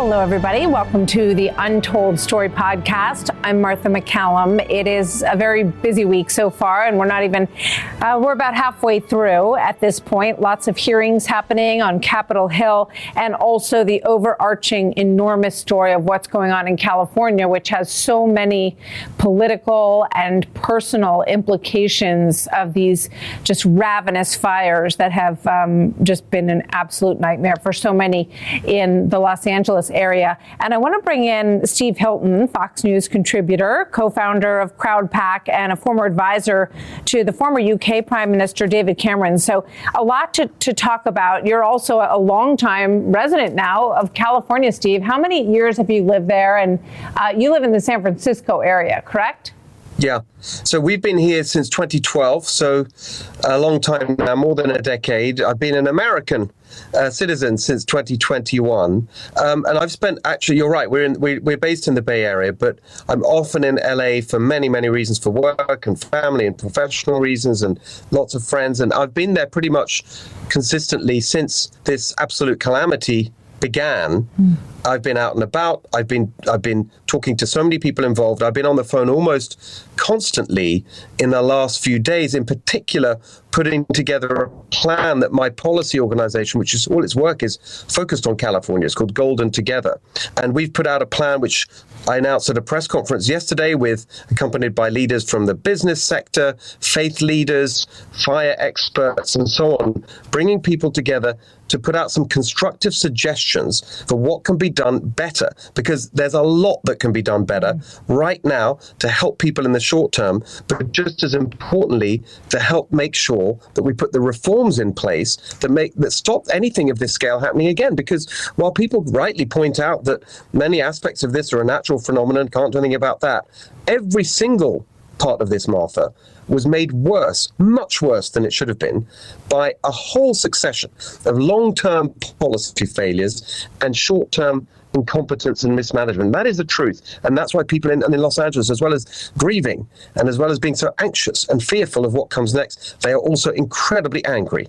Hello, everybody. Welcome to the Untold Story podcast. I'm Martha McCallum. It is a very busy week so far, and we're about halfway through at this point. Lots of hearings happening on Capitol Hill, and also the overarching enormous story of what's going on in California, which has so many political and personal implications of these just ravenous fires that have just been an absolute nightmare for so many in the Los Angeles area. And I want to bring in Steve Hilton, Fox News contributor, co-founder of CrowdPack, and a former advisor to the former UK Prime Minister David Cameron. So a lot to talk about. You're also a longtime resident now of California, Steve. How many years have you lived there? And you live in the San Francisco area, correct? Yeah. So we've been here since 2012, so a long time now, more than a decade. I've been an American citizen since 2021. And I've spent, actually, you're right, we're based in the Bay Area, but I'm often in LA for many, many reasons, for work and family and professional reasons and lots of friends. And I've been there pretty much consistently since this absolute calamity began. I've been out and about. I've been talking to so many people involved. I've been on the phone almost constantly in the last few days, in particular, putting together a plan that my policy organization, which is all its work is focused on California. It's called Golden Together. And we've put out a plan which I announced at a press conference yesterday, accompanied by leaders from the business sector, faith leaders, fire experts, and so on, bringing people together to put out some constructive suggestions for what can be done better, because there's a lot that can be done better right now to help people in the short term, but just as importantly, to help make sure that we put the reforms in place that stop anything of this scale happening again. Because while people rightly point out that many aspects of this are a natural phenomenon, can't do anything about that, every single part of this, Martha, was made worse, much worse than it should have been, by a whole succession of long-term policy failures and short-term incompetence and mismanagement. That is the truth. And that's why people in Los Angeles, as well as grieving and as well as being so anxious and fearful of what comes next, they are also incredibly angry.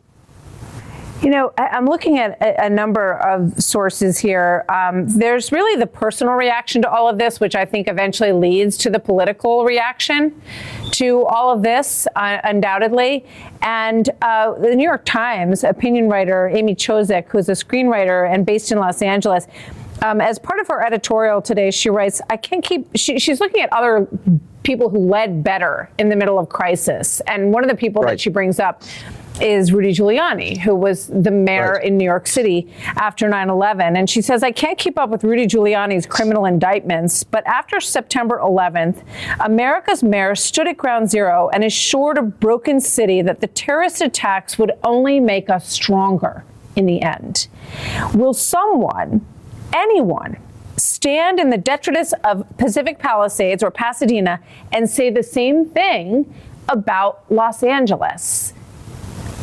You know, I'm looking at a number of sources here. There's really the personal reaction to all of this, which I think eventually leads to the political reaction to all of this, undoubtedly. And the New York Times opinion writer, Amy Chozick, who's a screenwriter and based in Los Angeles, as part of her editorial today, she writes, she's looking at other people who led better in the middle of crisis. And one of the people that she brings up is Rudy Giuliani, who was the mayor in New York City after 9/11. And she says, I can't keep up with Rudy Giuliani's criminal indictments, but after September 11th, America's mayor stood at ground zero and assured a broken city that the terrorist attacks would only make us stronger in the end. Will anyone, stand in the detritus of Pacific Palisades or Pasadena and say the same thing about Los Angeles?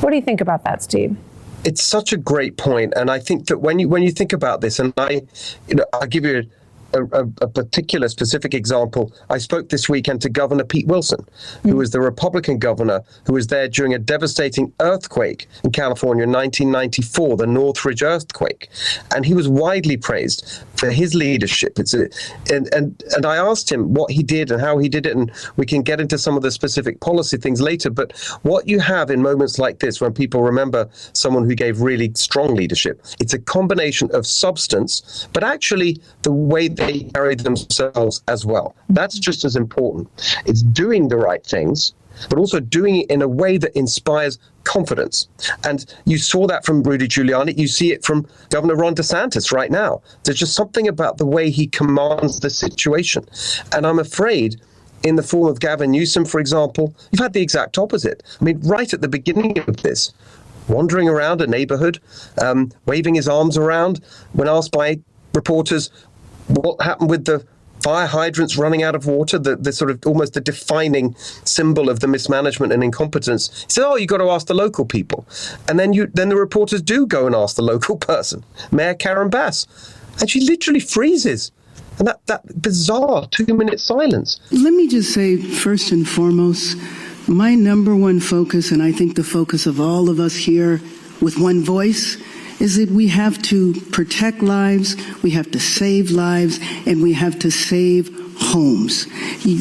What do you think about that, Steve? It's such a great point, and I think that when you think about this, and I'll give you a particular specific example. I spoke this weekend to Governor Pete Wilson, who was the Republican governor who was there during a devastating earthquake in California in 1994, the Northridge earthquake, and he was widely praised for his leadership. And I asked him what he did and how he did it, and we can get into some of the specific policy things later. But what you have in moments like this, when people remember someone who gave really strong leadership, it's a combination of substance, but actually the way they carry themselves as well. That's just as important. It's doing the right things, but also doing it in a way that inspires confidence. And you saw that from Rudy Giuliani. You see it from Governor Ron DeSantis right now. There's just something about the way he commands the situation. And I'm afraid in the form of Gavin Newsom, for example, you've had the exact opposite. I mean, right at the beginning of this, wandering around a neighborhood, waving his arms around when asked by reporters what happened with the fire hydrants running out of water, the sort of almost the defining symbol of the mismanagement and incompetence. He said, you got to ask the local people. And then the reporters do go and ask the local person, Mayor Karen Bass. And she literally freezes. And that bizarre 2-minute silence. Let me just say, first and foremost, my number one focus, and I think the focus of all of us here with one voice, is that we have to protect lives, we have to save lives, and we have to save homes.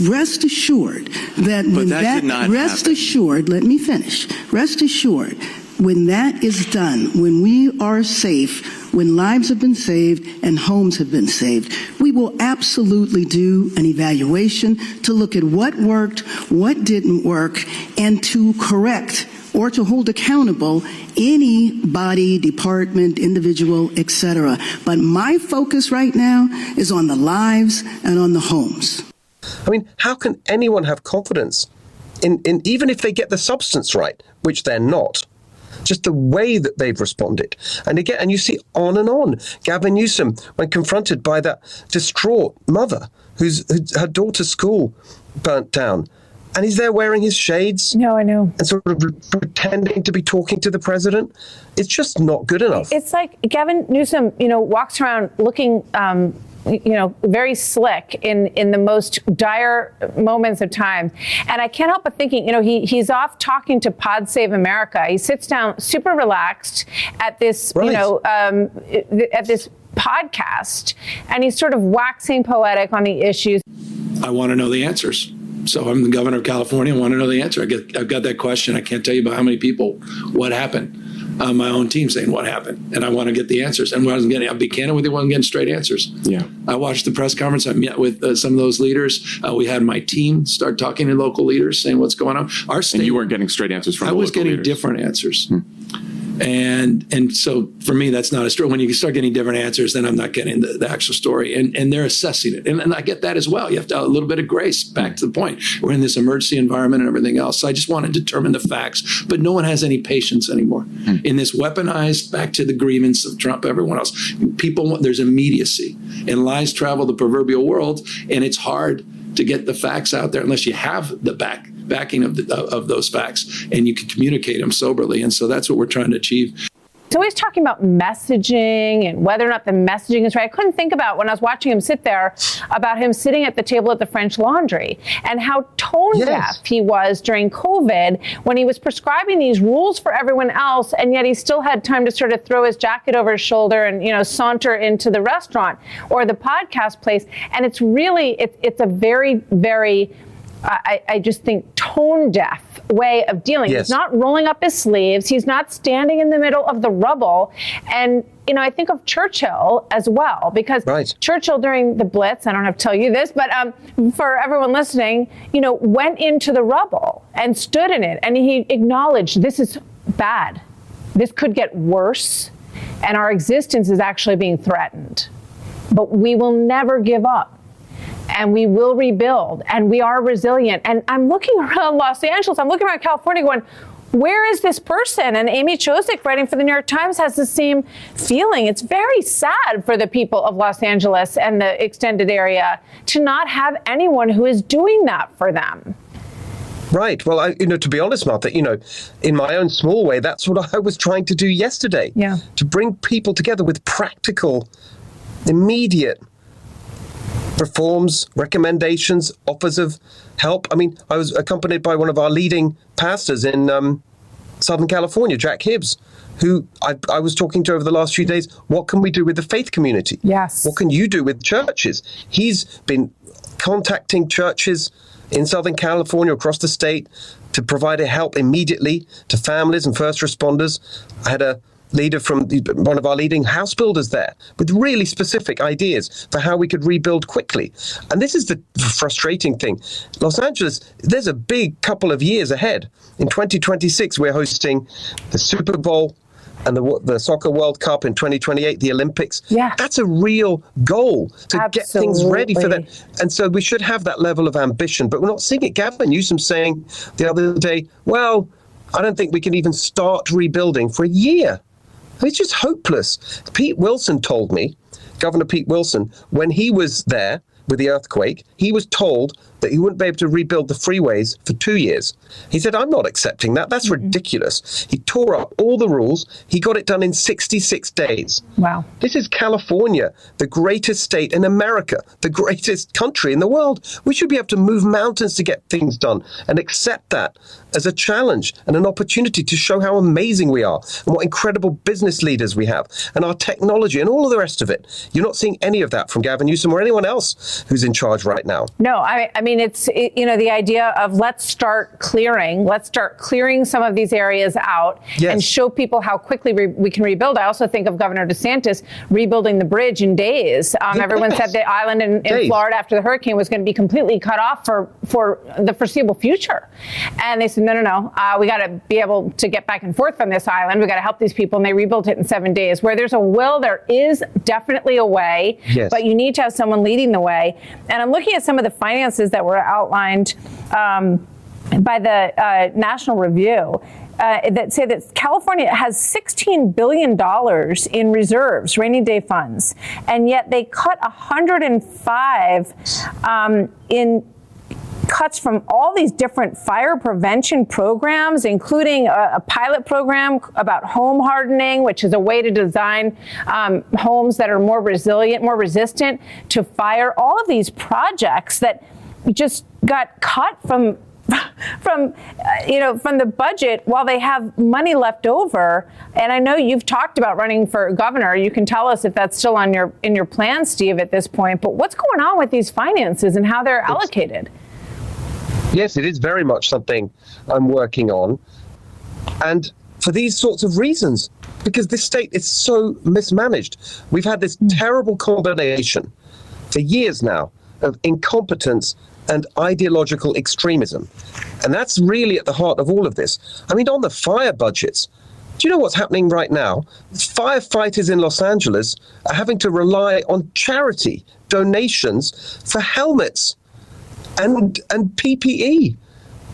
Rest assured that when that did not rest happen. assured, let me finish. Rest assured, when that is done, when we are safe, when lives have been saved and homes have been saved, we will absolutely do an evaluation to look at what worked, what didn't work, and to correct or to hold accountable any body, department, individual, etc. But my focus right now is on the lives and on the homes. I mean, how can anyone have confidence in even if they get the substance right, which they're not? Just the way that they've responded. And again, and you see on and on. Gavin Newsom, when confronted by that distraught mother whose her daughter's school burnt down, and he's there wearing his shades. No, I know. And sort of pretending to be talking to the president. It's just not good enough. It's like Gavin Newsom, walks around looking, very slick in the most dire moments of time. And I can't help but thinking, he's off talking to Pod Save America. He sits down super relaxed at this, Right. At this podcast, and he's sort of waxing poetic on the issues. I want to know the answers. So I'm the governor of California. I want to know the answer. I've got that question. I can't tell you about how many people, what happened. My own team saying what happened, and I want to get the answers. And I'll be candid with you, I wasn't getting straight answers. Yeah. I watched the press conference. I met with some of those leaders. We had my team start talking to local leaders, saying what's going on. Our state, And you weren't getting straight answers from I the was local getting leaders. different answers. And so for me, that's not a story. When you start getting different answers, then I'm not getting the actual story. And they're assessing it. And I get that as well. You have to have a little bit of grace, back to the point. We're in this emergency environment and everything else. So I just want to determine the facts. But no one has any patience anymore. In this weaponized, back to the grievance of Trump, everyone else, there's immediacy. And lies travel the proverbial world. And it's hard to get the facts out there unless you have the backing of those facts and you can communicate them soberly. And so that's what we're trying to achieve. So he's talking about messaging and whether or not the messaging is right. I couldn't think about, when I was watching him sit there, about him sitting at the table at the French Laundry and how tone deaf he was during COVID when he was prescribing these rules for everyone else, and yet he still had time to sort of throw his jacket over his shoulder and, saunter into the restaurant or the podcast place. And it's really, it's a very, very, I just think, tone deaf way of dealing. Yes. He's not rolling up his sleeves. He's not standing in the middle of the rubble. And, I think of Churchill as well, because Churchill during the Blitz, I don't have to tell you this, but for everyone listening, went into the rubble and stood in it. And he acknowledged, this is bad. This could get worse. And our existence is actually being threatened. But we will never give up. And we will rebuild, and we are resilient. And I'm looking around Los Angeles, I'm looking around California going, where is this person? And Amy Chozick, writing for the New York Times, has the same feeling. It's very sad for the people of Los Angeles and the extended area to not have anyone who is doing that for them. Right. Well, to be honest, Martha, in my own small way, that's what I was trying to do yesterday. Yeah. To bring people together with practical, immediate reforms, recommendations, offers of help. I mean, I was accompanied by one of our leading pastors in Southern California, Jack Hibbs, who I was talking to over the last few days. What can we do with the faith community? Yes. What can you do with churches? He's been contacting churches in Southern California, across the state, to provide help immediately to families and first responders. I had a leader from one of our leading house builders there with really specific ideas for how we could rebuild quickly. And this is the frustrating thing. Los Angeles, there's a big couple of years ahead. In 2026, we're hosting the Super Bowl and the Soccer World Cup. In 2028, the Olympics. Yeah. That's a real goal to get things ready for that. And so we should have that level of ambition, but we're not seeing it. Gavin Newsom saying the other day, well, I don't think we can even start rebuilding for a year. It's just hopeless. Pete Wilson told me, Governor Pete Wilson, when he was there with the earthquake, he was told that he wouldn't be able to rebuild the freeways for 2 years. He said, I'm not accepting that. That's ridiculous. He tore up all the rules. He got it done in 66 days. Wow. This is California, the greatest state in America, the greatest country in the world. We should be able to move mountains to get things done and accept that as a challenge and an opportunity to show how amazing we are and what incredible business leaders we have and our technology and all of the rest of it. You're not seeing any of that from Gavin Newsom or anyone else who's in charge right now. No, I mean, the idea of let's start clearing some of these areas out and show people how quickly we can rebuild. I also think of Governor DeSantis rebuilding the bridge in days. Everyone said the island in Florida after the hurricane was going to be completely cut off for the foreseeable future. And they said, no, we got to be able to get back and forth from this island. We got to help these people. And they rebuilt it in 7 days. Where there's a will, there is definitely a way, but you need to have someone leading the way. And I'm looking at some of the finances that were outlined by the National Review that say that California has $16 billion in reserves, rainy day funds, and yet they cut 105 in cuts from all these different fire prevention programs, including a pilot program about home hardening, which is a way to design homes that are more resilient, more resistant to fire. All of these projects that just got cut from the budget while they have money left over. And I know you've talked about running for governor. You can tell us if that's still in your plan, Steve, at this point. But what's going on with these finances and how they're allocated? Yes, it is very much something I'm working on. And for these sorts of reasons, because this state is so mismanaged. We've had this terrible combination for years now of incompetence and ideological extremism. And that's really at the heart of all of this. I mean, on the fire budgets, do you know what's happening right now? Firefighters in Los Angeles are having to rely on charity donations for helmets and PPE.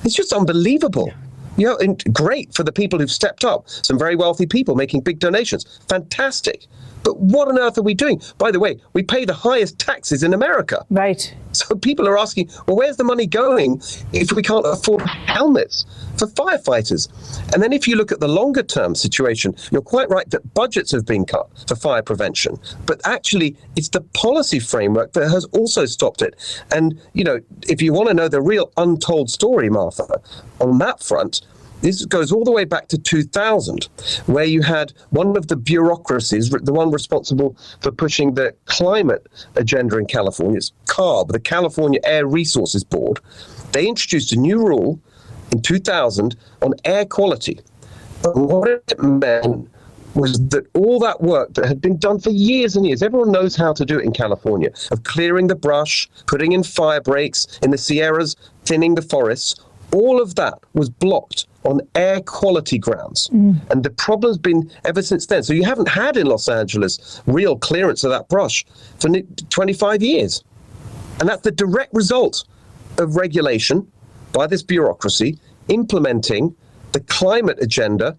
It's just unbelievable. And great for the people who've stepped up. Some very wealthy people making big donations. Fantastic. But what on earth are we doing? By the way, we pay the highest taxes in America. Right. So people are asking, well, where's the money going if we can't afford helmets for firefighters? And then if you look at the longer term situation, you're quite right that budgets have been cut for fire prevention. But actually, it's the policy framework that has also stopped it. And, if you want to know the real untold story, Martha, on that front, this goes all the way back to 2000, where you had one of the bureaucracies, the one responsible for pushing the climate agenda in California, it's CARB, the California Air Resources Board. They introduced a new rule in 2000 on air quality. And what it meant was that all that work that had been done for years and years, everyone knows how to do it in California, of clearing the brush, putting in fire breaks in the Sierras, thinning the forests, all of that was blocked on air quality grounds. And the problem's been ever since then. So you haven't had in Los Angeles real clearance of that brush for 25 years. And that's the direct result of regulation by this bureaucracy implementing the climate agenda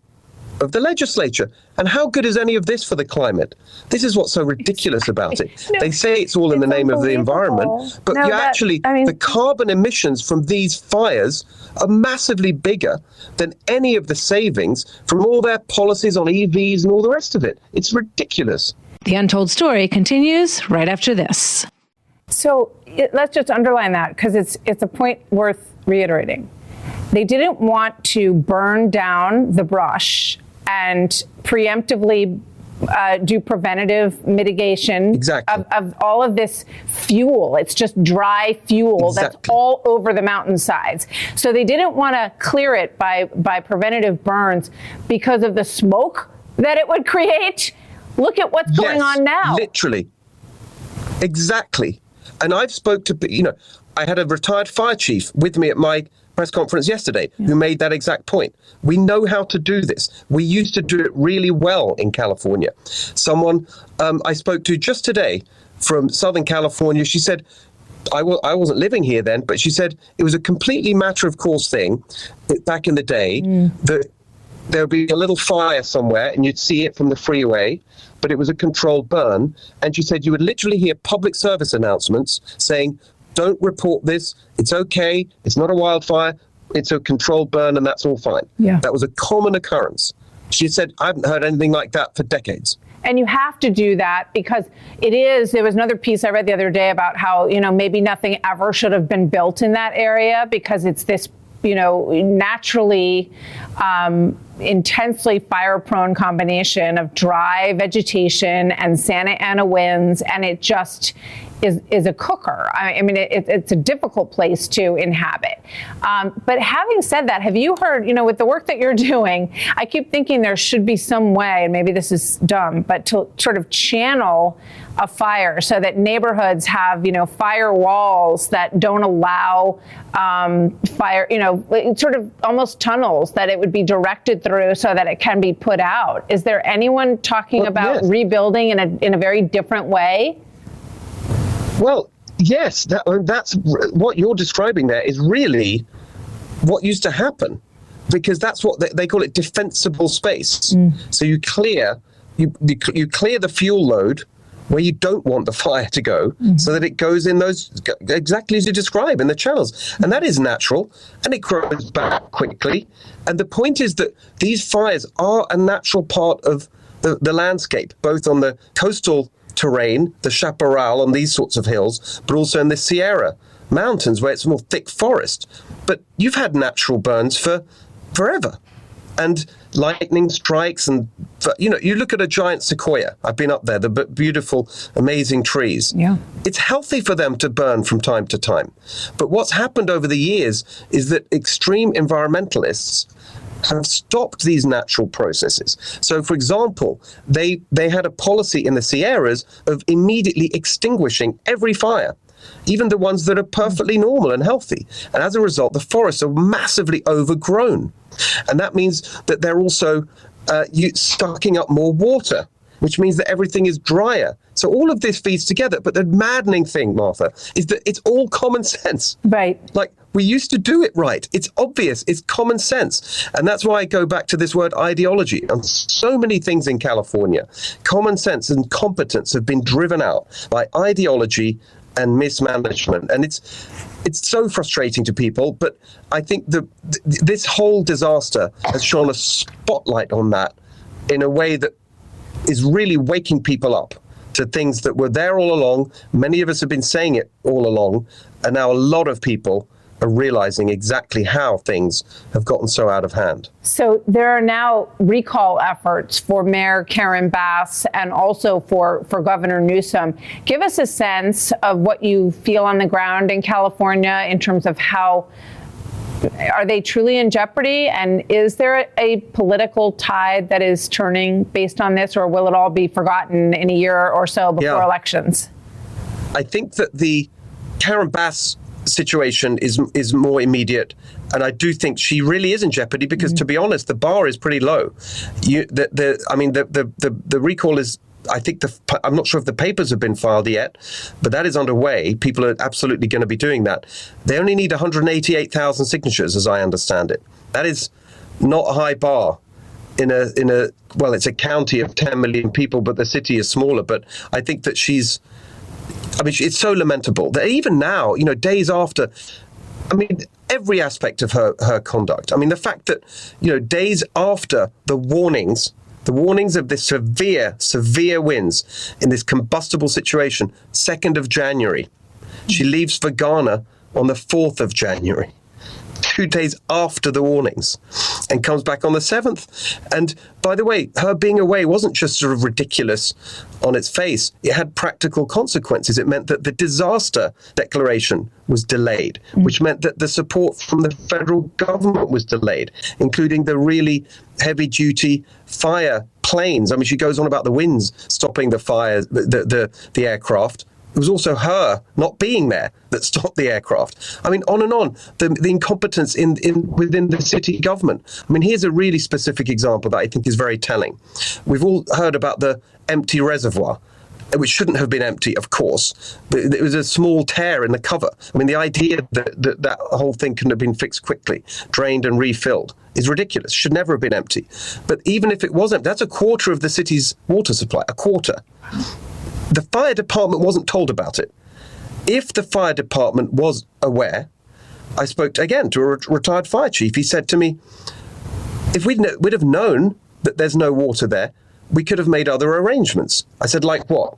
of the legislature. And how good is any of this for the climate? This is what's so ridiculous about it. They say it's all in the name of the environment, but the carbon emissions from these fires are massively bigger than any of the savings from all their policies on EVs and all the rest of it. It's ridiculous. The Untold Story continues right after this. So let's just underline that because it's a point worth reiterating. They didn't want to burn down the brush and preemptively do preventative mitigation of all of this fuel. It's just dry fuel that's all over the mountainsides. So they didn't want to clear it by preventative burns because of the smoke that it would create. Look at what's going on now. Literally. Exactly. And I've spoke to, I had a retired fire chief with me at my press conference yesterday who made that exact point. We know how to do this. We used to do it really well in California. Someone I spoke to just today from Southern California, she said, I wasn't living here then, but she said it was a completely matter of course thing back in the day that there would be a little fire somewhere and you'd see it from the freeway, but it was a controlled burn. And she said you would literally hear public service announcements saying, Don't report this. It's okay. It's not a wildfire. It's a controlled burn, and that's all fine. Yeah. That was a common occurrence. She said, I haven't heard anything like that for decades. And you have to do that because there was another piece I read the other day about how, maybe nothing ever should have been built in that area because it's this, naturally intensely fire-prone combination of dry vegetation and Santa Ana winds, and it just is a cooker. I mean, it's a difficult place to inhabit. But having said that, have you heard, with the work that you're doing, I keep thinking there should be some way, and maybe this is dumb, but to sort of channel a fire so that neighborhoods have, fire walls that don't allow fire, sort of almost tunnels that it would be directed through so that it can be put out. Is there anyone talking about rebuilding in a very different way? Well, yes, that's what you're describing there is really what used to happen, because that's what they call it, defensible space. So you clear the fuel load where you don't want the fire to go, so that it goes in those, exactly as you describe, in the channels. And that is natural, and it grows back quickly. And the point is that these fires are a natural part of the landscape, both on the coastal terrain, the chaparral on these sorts of hills, but also in the Sierra Mountains where it's more thick forest. But you've had natural burns for forever. And lightning strikes, and you look at a giant sequoia. I've been up there, the beautiful, amazing trees. Yeah. It's healthy for them to burn from time to time. But what's happened over the years is that extreme environmentalists have stopped these natural processes. So, for example, they had a policy in the Sierras of immediately extinguishing every fire, even the ones that are perfectly normal and healthy. And as a result, the forests are massively overgrown. And that means that they're also sucking up more water, which means that everything is drier. So all of this feeds together. But the maddening thing, Martha, is that it's all common sense. Right. Like, we used to do it right. It's obvious. It's common sense. And that's why I go back to this word ideology. On so many things in California, common sense and competence have been driven out by ideology and mismanagement. And it's so frustrating to people. But I think this whole disaster has shone a spotlight on that in a way that is really waking people up to things that were there all along. Many of us have been saying it all along. And now a lot of people are realizing exactly how things have gotten so out of hand. So there are now recall efforts for Mayor Karen Bass and also for Governor Newsom. Give us a sense of what you feel on the ground in California in terms of how are they truly in jeopardy? And is there a political tide that is turning based on this, or will it all be forgotten in a year or so before elections? I think that the Karen Bass situation is more immediate, and I do think she really is in jeopardy because, to be honest, the bar is pretty low. The recall is, I think, I'm not sure if the papers have been filed yet, but that is underway. People are absolutely going to be doing that. They only need 188,000 signatures, as I understand it. That is not a high bar in a it's a county of 10 million people, but the city is smaller. But I think that it's so lamentable that even now, days after, every aspect of her conduct. The fact that, days after the warnings of this severe winds in this combustible situation, 2nd of January, she leaves for Ghana on the 4th of January. 2 days after the warnings, and comes back on the 7th. And by the way, her being away wasn't just sort of ridiculous on its face. It had practical consequences. It meant that the disaster declaration was delayed, which meant that the support from the federal government was delayed, including the really heavy-duty fire planes. She goes on about the winds stopping the fires, the aircraft. It was also her not being there that stopped the aircraft. On and on. The incompetence within the city government. Here's a really specific example that I think is very telling. We've all heard about the empty reservoir, which shouldn't have been empty, of course, but it was a small tear in the cover. The idea that whole thing couldn't have been fixed quickly, drained and refilled, is ridiculous. Should never have been empty. But even if it was empty, that's a quarter of the city's water supply, a quarter. The fire department wasn't told about it. If the fire department was aware, I spoke again to a retired fire chief. He said to me, if we'd have known that there's no water there, we could have made other arrangements. I said, like what?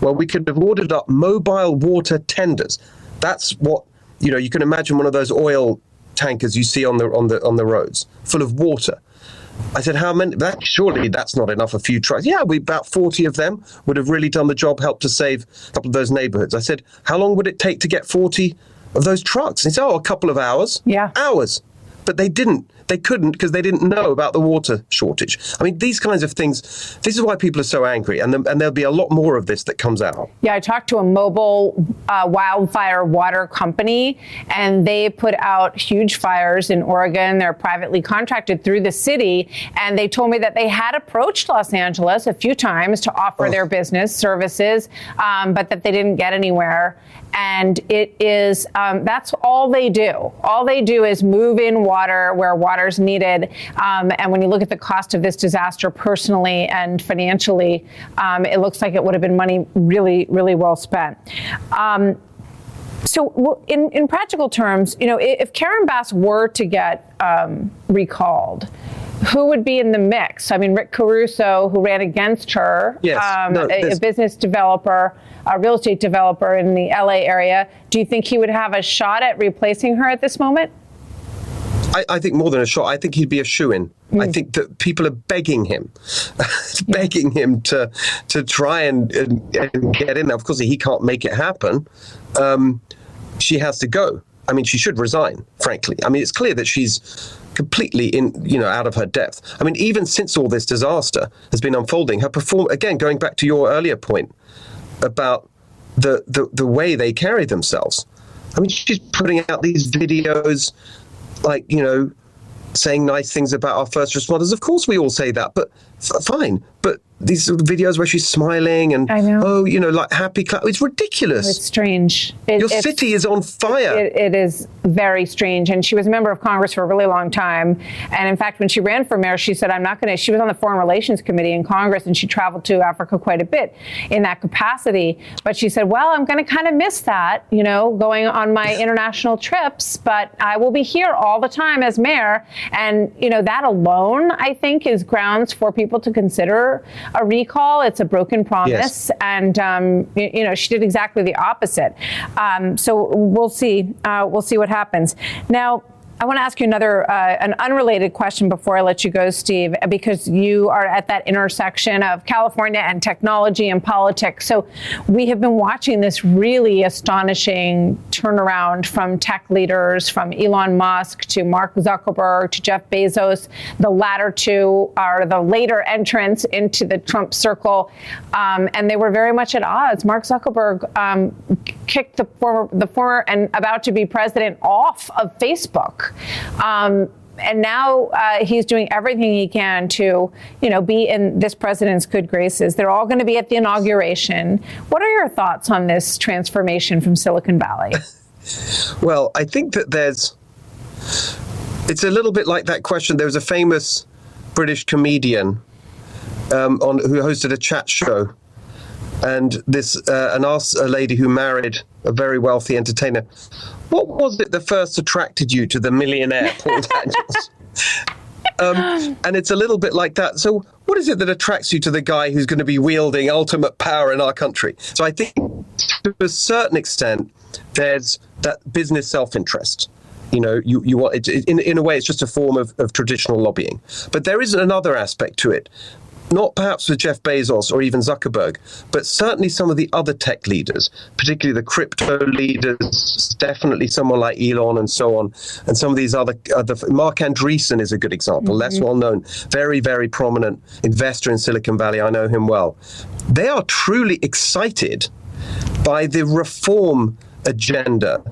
Well, we could have ordered up mobile water tenders. That's what, you can imagine one of those oil tankers you see on the roads full of water. I said, how many? Surely that's not enough, a few trucks. Yeah, about 40 of them would have really done the job, helped to save a couple of those neighborhoods. I said, how long would it take to get 40 of those trucks? And he said, a couple of hours. Yeah. Hours. But they couldn't because they didn't know about the water shortage. I mean, these kinds of things, this is why people are so angry. And there'll be a lot more of this that comes out. Yeah, I talked to a mobile wildfire water company, and they put out huge fires in Oregon. They're privately contracted through the city. And they told me that they had approached Los Angeles a few times to offer their business services, but that they didn't get anywhere. And it is, that's all they do. All they do is move in water where water's needed. And when you look at the cost of this disaster personally and financially, it looks like it would have been money really, really well spent. So in practical terms, if Karen Bass were to get recalled, who would be in the mix? I mean, Rick Caruso, who ran against her, yes, a business developer, a real estate developer in the LA area. Do you think he would have a shot at replacing her at this moment? I think more than a shot. I think he'd be a shoo-in. I think that people are begging him, to try and get in there. Of course, he can't make it happen. She has to go. I mean, she should resign, frankly. I mean, it's clear that she's completely out of her depth. I mean, even since all this disaster has been unfolding, her again, going back to your earlier point about the way they carry themselves. I mean, she's putting out these videos like, saying nice things about our first responders. Of course we all say that, but fine. But these sort of videos where she's smiling and, like happy. It's ridiculous. It's strange. Your city is on fire. It is very strange. And she was a member of Congress for a really long time. And in fact, when she ran for mayor, she said, she was on the Foreign Relations Committee in Congress, and she traveled to Africa quite a bit in that capacity. But she said, well, I'm going to kind of miss that, going on my international trips, but I will be here all the time as mayor. And, that alone, I think, is grounds for people to consider a recall. It's a broken promise. Yes. And, she did exactly the opposite. So we'll see. We'll see what happens. Now, I want to ask you an unrelated question before I let you go, Steve, because you are at that intersection of California and technology and politics. So we have been watching this really astonishing turnaround from tech leaders, from Elon Musk to Mark Zuckerberg to Jeff Bezos. The latter two are the later entrants into the Trump circle, and they were very much at odds. Mark Zuckerberg kicked the former and about to be president off of Facebook. And now he's doing everything he can to, be in this president's good graces. They're all going to be at the inauguration. What are your thoughts on this transformation from Silicon Valley? Well, I think that it's a little bit like that question. There was a famous British comedian who hosted a chat show. And asked a lady who married a very wealthy entertainer, what was it that first attracted you to the millionaire Paul Daniels? And it's a little bit like that. So what is it that attracts you to the guy who's going to be wielding ultimate power in our country? So I think to a certain extent, there's that business self-interest. You want it, in a way, it's just a form of traditional lobbying. But there is another aspect to it. Not perhaps with Jeff Bezos or even Zuckerberg, but certainly some of the other tech leaders, particularly the crypto leaders, definitely someone like Elon and so on, and some of these other Mark Andreessen is a good example, less well known, very, very prominent investor in Silicon Valley. I know him well. They are truly excited by the reform agenda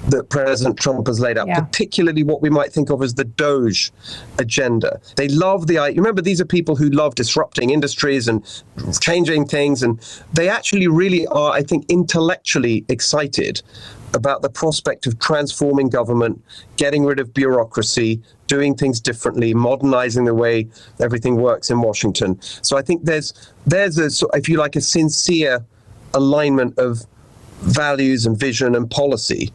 that President Trump has laid out, particularly what we might think of as the Doge agenda. They love you remember, these are people who love disrupting industries and changing things, and they actually really are, I think, intellectually excited about the prospect of transforming government, getting rid of bureaucracy, doing things differently, modernizing the way everything works in Washington. So I think there's if you like, a sincere alignment of values and vision and policy.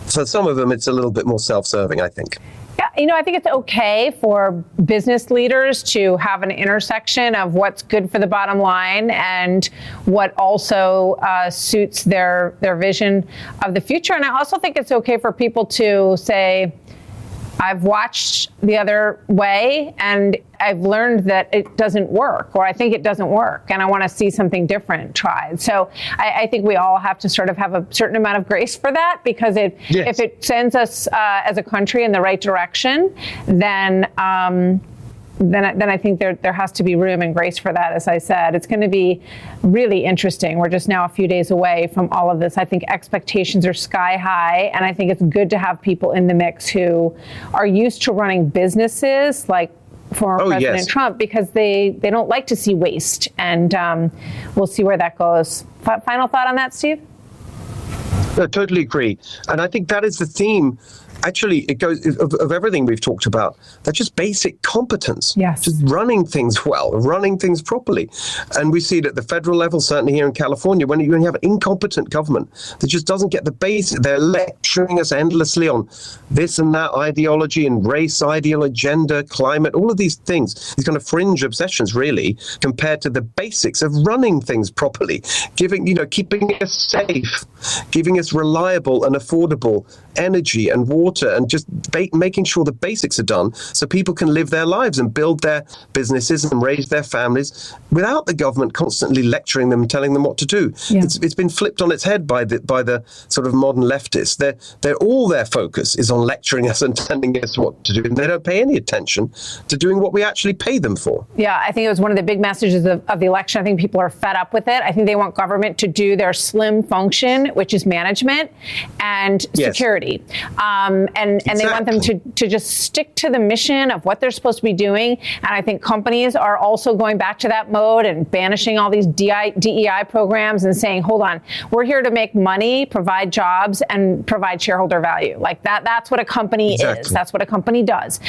For some of them, it's a little bit more self-serving, I think. Yeah, I think it's okay for business leaders to have an intersection of what's good for the bottom line and what also suits their vision of the future. And I also think it's okay for people to say, I've watched the other way and I've learned that it doesn't work, or I think it doesn't work, and I want to see something different tried. So I think we all have to sort of have a certain amount of grace for that, because if it sends us as a country in the right direction, then I think there has to be room and grace for that. As I said, it's going to be really interesting. We're just now a few days away from all of this. I think expectations are sky high, and I think it's good to have people in the mix who are used to running businesses like former President Trump, because they don't like to see waste. And we'll see where that goes. Final thought on that, Steve? I totally agree. And I think that is the theme. Actually, it goes of everything we've talked about. That's just basic competence. Yes. Just running things well, running things properly. And we see it at the federal level, certainly here in California, when you have an incompetent government that just doesn't get the basic. They're lecturing us endlessly on this and that ideology and race ideology, gender, climate, all of these things, these kind of fringe obsessions, really, compared to the basics of running things properly, keeping us safe, giving us reliable and affordable energy and water, and just making sure the basics are done so people can live their lives and build their businesses and raise their families without the government constantly lecturing them and telling them what to do. Yeah. It's been flipped on its head by the sort of modern leftists. They're all their focus is on lecturing us and telling us what to do, and they don't pay any attention to doing what we actually pay them for. Yeah, I think it was one of the big messages of the election. I think people are fed up with it. I think they want government to do their slim function, which is management and security. And they want them to just stick to the mission of what they're supposed to be doing. And I think companies are also going back to that mode and banishing all these DEI programs and saying, hold on, we're here to make money, provide jobs, and provide shareholder value. Like that's what a company is. That's what a company does.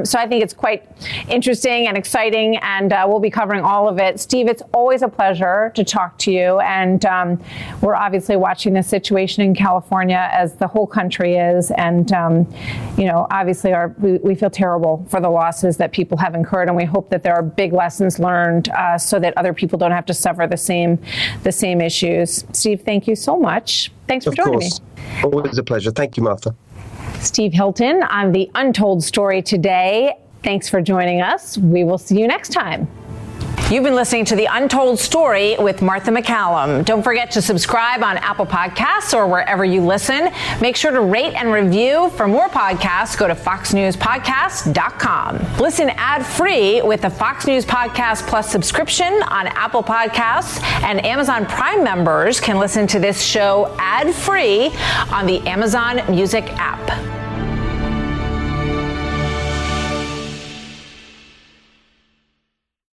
So I think it's quite interesting and exciting, and we'll be covering all of it. Steve, it's always a pleasure to talk to you. And we're obviously watching the situation in California as the whole country is, and obviously we feel terrible for the losses that people have incurred, and we hope that there are big lessons learned so that other people don't have to suffer the same issues. Steve, thank you so much. Thanks for joining me. Always a pleasure. Thank you, Martha. Steve Hilton on The Untold Story today. Thanks for joining us. We will see you next time. You've been listening to The Untold Story with Martha McCallum. Don't forget to subscribe on Apple Podcasts or wherever you listen. Make sure to rate and review. For more podcasts, go to foxnewspodcast.com. Listen ad-free with the Fox News Podcast Plus subscription on Apple Podcasts, and Amazon Prime members can listen to this show ad-free on the Amazon Music app.